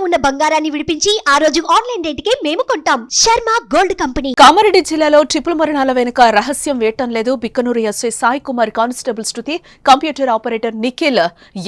ఉన్న బంగారాన్ని విడిపించి ఆ రోజు ఆన్లైన్ రేటుకే మేము కొంటాం. Sharma gold company. కామారెడ్డి జిల్లాలో ట్రిపుల్ మరణాల వెనుక రహస్యం వేయటం లేదు. బిక్కనూరు ఎస్ఐ సాయి కుమార్, కానిస్టేబుల్ శృతి, కంప్యూటర్ ఆపరేటర్ నిఖిల్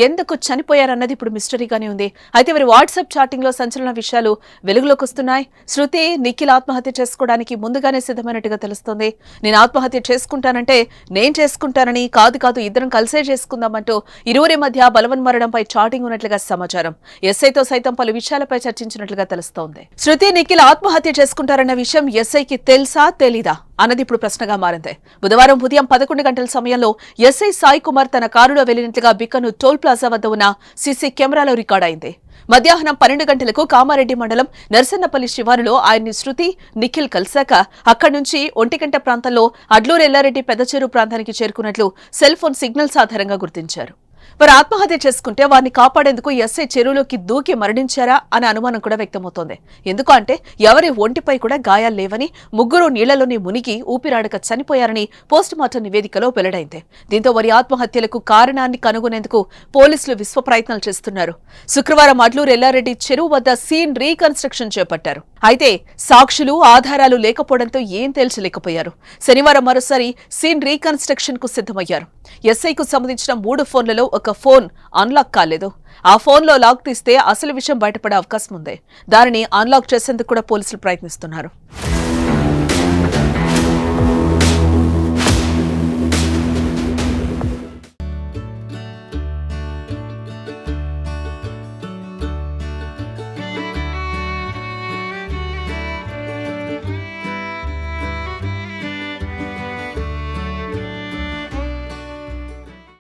ఎందుకు చనిపోయారన్నది ఇప్పుడు మిస్టరీగానే ఉంది. అయితే వారి వాట్సాప్ చాటింగ్ లో సంచలన విషయాలు వెలుగులోకి వస్తున్నాయి. శృతి, నిఖిల్ ఆత్మహత్య చేసుకోవడానికి ముందుగానే సిద్ధమైనట్టుగా తెలుస్తోంది. నేను ఆత్మహత్య చేసుకుంటానంటే నేను చేసుకుంటానని, కాదు ఇద్దరం కలిసే చేసుకుందామంటూ ఇరువురి మధ్య బలవన్మరణంపై చాటింగ్ ఉన్నట్లుగా సమాచారం. ఎస్ఐతో సైతం పలు విషయాలపై చర్చించినట్లుగా తెలుస్తోంది. శృతి, నిఖిల్ ఆత్మహత్య చేసుకుంటారన్న విషయం ఎస్ఐకి తెలుసా తెలీదా అన్నది ఇప్పుడు ప్రశ్నగా మారింది. బుధవారం ఉదయం 11 గంటల సమయంలో ఎస్ఐ సాయి కుమార్ తన కారులో వెళ్లినట్లుగా బిక్కనూరు టోల్ ప్లాజా వద్ద ఉన్న సీసీ కెమెరాలో రికార్డైంది. మధ్యాహ్నం 12 గంటలకు కామారెడ్డి మండలం నర్సన్నపల్లి శివారులో ఆయన్ని శృతి, నిఖిల్ కలిశాక అక్కడి నుంచి 1 గంట ప్రాంతంలో అడ్లూరు ఎల్లారెడ్డి పెద్దచెరువు ప్రాంతానికి చేరుకున్నట్లు సెల్ ఫోన్ సిగ్నల్స్ ఆధారంగా గుర్తించారు. వారు ఆత్మహత్య చేసుకుంటే వారిని కాపాడేందుకు ఎస్ఐ చెరువులోకి దూకి మరణించారా అనే అనుమానం కూడా వ్యక్తమవుతోంది. ఎందుకు అంటే ఎవరి ఒంటిపై కూడా గాయాలు లేవని, ముగ్గురు నీళ్లలోని మునిగి ఊపిరాడక చనిపోయారని పోస్టుమార్టం నివేదికలో వెల్లడైంది. దీంతో వారి ఆత్మహత్యలకు కారణాన్ని కనుగొనేందుకు పోలీసులు విశ్వ ప్రయత్నాలు చేస్తున్నారు. శుక్రవారం అడ్లూరు ఎల్లారెడ్డి చెరువు వద్ద సీన్ రీకన్స్ట్రక్షన్ చేపట్టారు. అయితే సాక్షులు, ఆధారాలు లేకపోవడంతో ఏం తేల్చలేకపోయారు. శనివారం మరోసారి సీన్ రీకన్స్ట్రక్షన్ కు సిద్ధమయ్యారు. ఎస్ఐకు సంబంధించిన 3 ఫోన్లలో ఒక ఫోన్ అన్లాక్ కాలేదు. ఆ ఫోన్లో లాక్ తీస్తే అసలు విషయం బయటపడే అవకాశం ఉంది. దానిని అన్లాక్ చేసేందుకు కూడా పోలీసులు ప్రయత్నిస్తున్నారు.